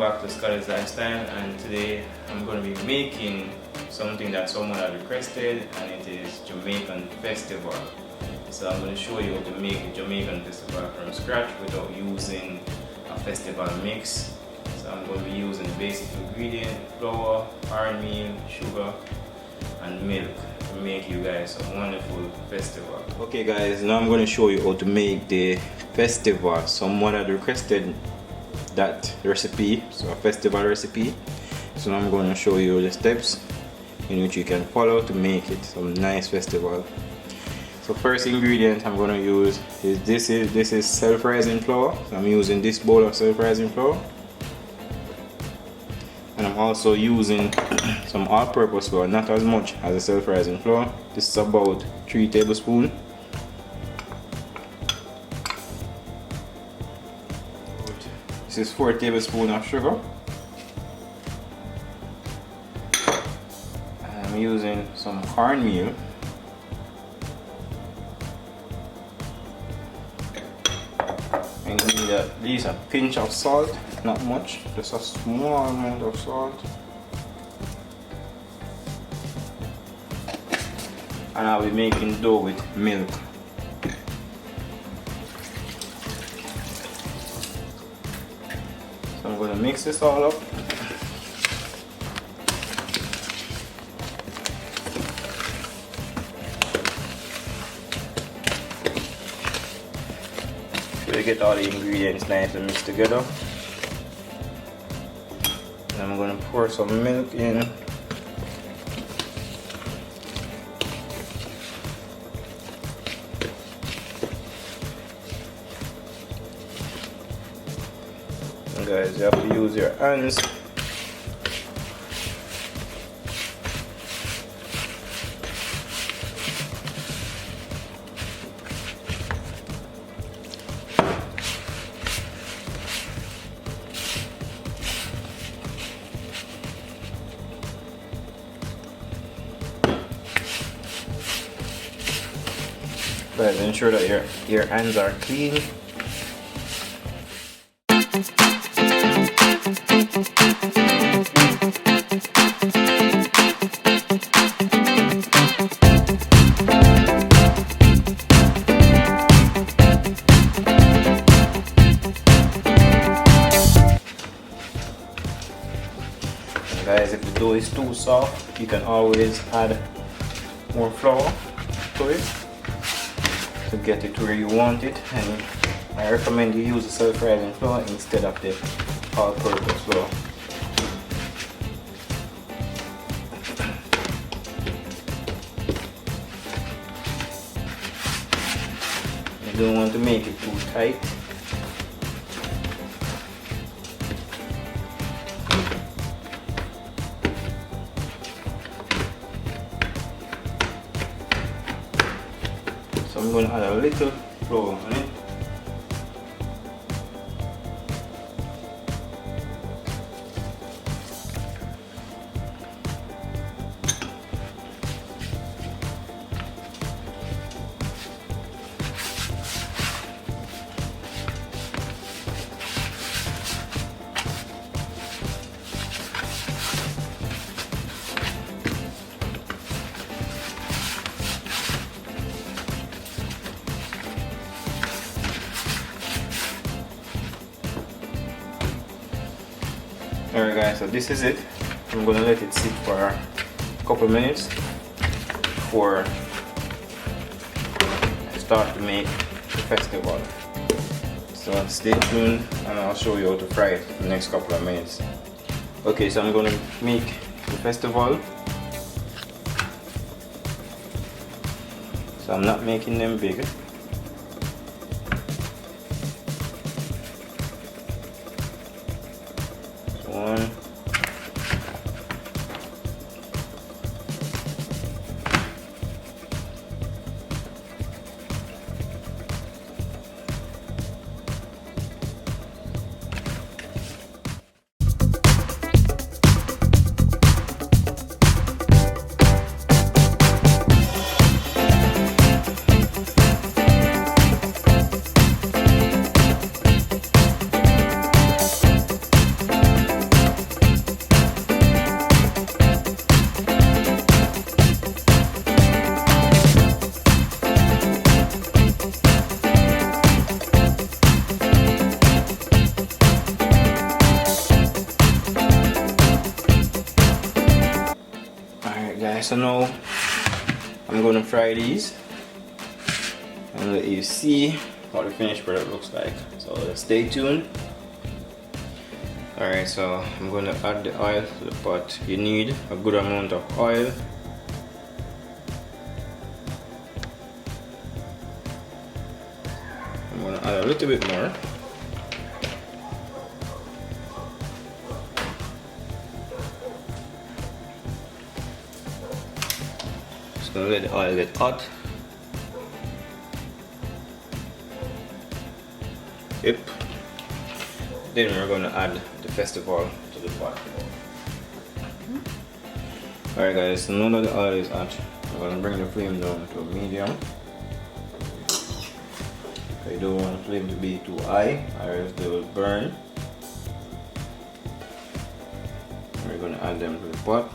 back to Scotty's Lifestyle, and today I'm going to be making something that someone had requested, and it is Jamaican festival. So I'm going to show you how to make a Jamaican festival from scratch without using a festival mix. So I'm going to be using the basic ingredient: flour, cornmeal, sugar and milk to make you guys a wonderful festival. Okay guys, now I'm going to show you how to make the festival. Someone had requested that recipe, so a festival recipe. So now I'm going to show you the steps in which you can follow to make it some nice festival. So first ingredient I'm going to use is this is self-rising flour. So I'm using this bowl of self-rising flour, and I'm also using some all-purpose flour, not as much as the self-rising flour. This is about 3 tablespoons. This is 4 tablespoons of sugar. I'm using some cornmeal. And you need at least a pinch of salt, not much, just a small amount of salt. And I'll be making dough with milk. So I'm going to mix this all up. So you get all the ingredients nice and mixed together. And I'm going to pour some milk in. And guys, you have to use your hands. Guys, ensure that your hands are clean. And guys, if the dough is too soft, you can always add more flour to it to get it where you want it, and I recommend you use the self-rising flour instead of the all-purpose flour. You don't want to make it too tight. So I'm going to add a little flour on it. Alright guys, so this is it. I'm gonna let it sit for a couple minutes before I start to make the festival. So stay tuned and I'll show you how to fry it in the next couple of minutes. Okay, so I'm gonna make the festival. So I'm not making them big. One. Alright, so now I'm going to fry these and let you see how the finished product looks like. So stay tuned. Alright, so I'm going to add the oil to the pot. You need a good amount of oil. I'm going to add a little bit more. Just going to let the oil get hot. Yep. Then we're going to add the festival to the pot. Alright guys, so now that the oil is hot, I'm going to bring the flame down to a medium. I don't want the flame to be too high or else they will burn. We're going to add them to the pot.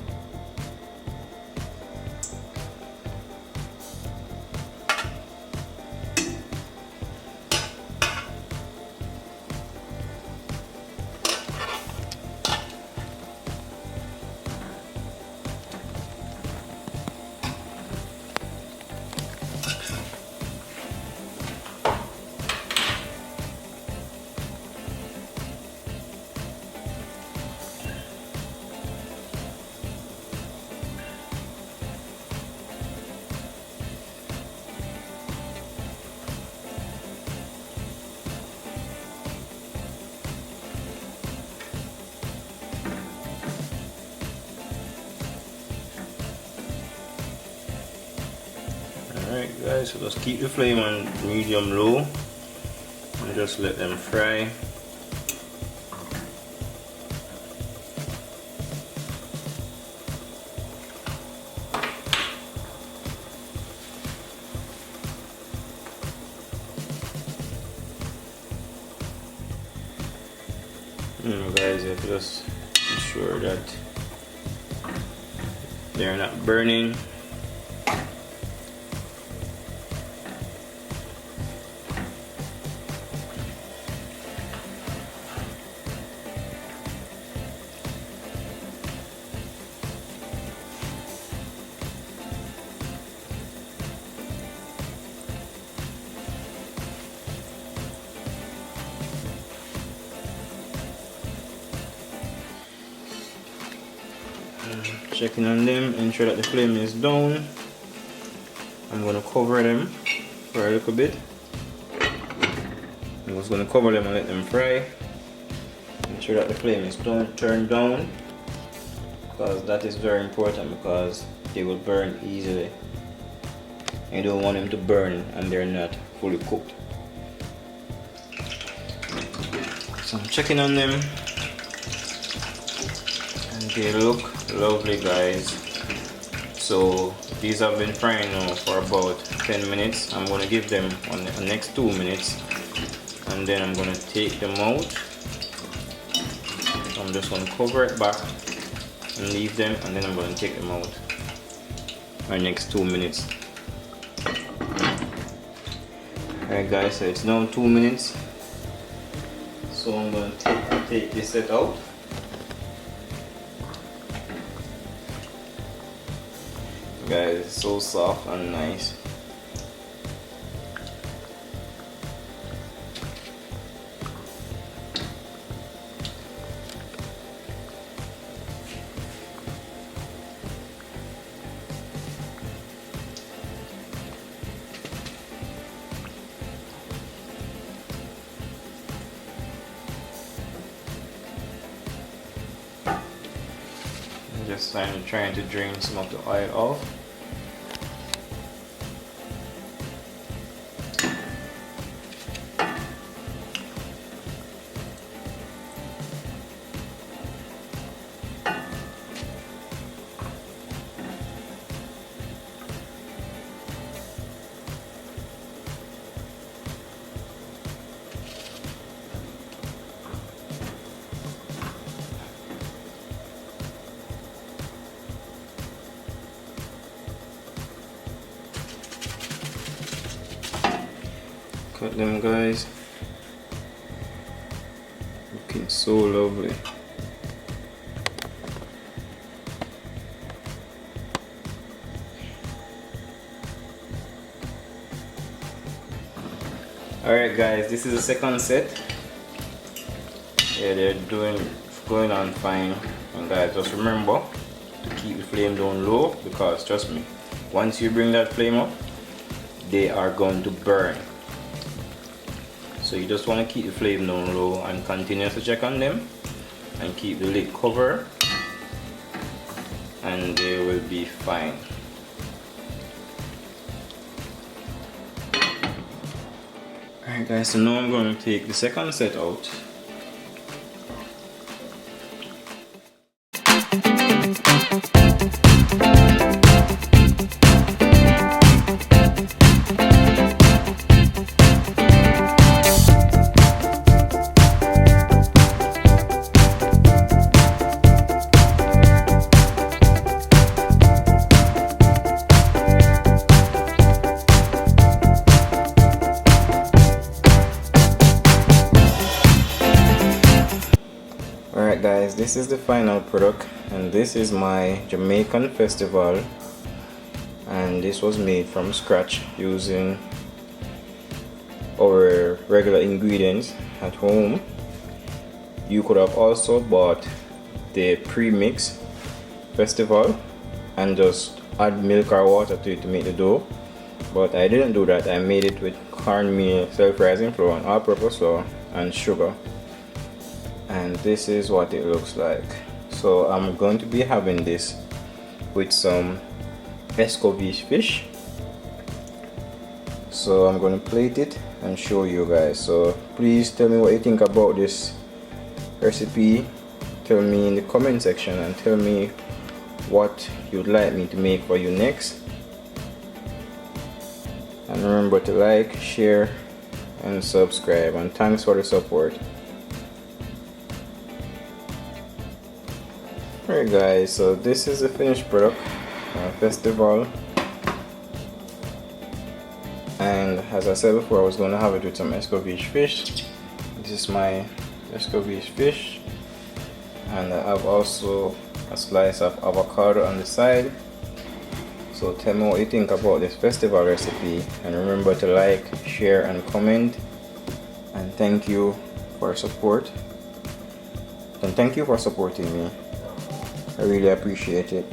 Alright guys, so just keep the flame on medium low and just let them fry. Guys, you have to just ensure that they're not burning. Checking on them, ensure that the flame is down. I'm going to cover them for a little bit. I'm just going to cover them and let them fry. Ensure that the flame is turned down, because that is very important, because they will burn easily. You don't want them to burn and they're not fully cooked. So I'm checking on them. They look lovely guys. So these have been frying now for about 10 minutes. I'm going to give them on the next 2 minutes and then I'm going to take them out. So I'm just going to cover it back and leave them, and then I'm going to take them out for the next 2 minutes. Alright guys, so it's now 2 minutes. So I'm going to take this set out. Guys, it's so soft and nice. Just trying to drain some of the oil off. Cut them guys, looking so lovely. Alright guys, this is the second set. Yeah, they're going on fine. And guys, just remember to keep the flame down low, because trust me, once you bring that flame up, they are going to burn. So you just want to keep the flame down low and continue to check on them and keep the lid covered, and they will be fine. Alright guys, so now I'm going to take the second set out. Alright guys, this is the final product, and this is my Jamaican festival, and this was made from scratch using our regular ingredients at home. You could have also bought the pre-mix festival and just add milk or water to it to make the dough, but I didn't do that. I made it with cornmeal, self-rising flour, and all-purpose flour and sugar. And this is what it looks like. So I'm going to be having this with some SCOTTIE'S fish. So I'm going to plate it and show you guys. So please tell me what you think about this recipe. Tell me in the comment section and tell me what you'd like me to make for you next. And remember to like, share and subscribe, and thanks for the support. Alright guys, so this is the finished product, festival, and as I said before, I was going to have it with some SCOTTIE'S fish. This is my SCOTTIE'S fish, and I have also a slice of avocado on the side. So tell me what you think about this festival recipe, and remember to like, share and comment, and thank you for support, and thank you for supporting me. I really appreciate it.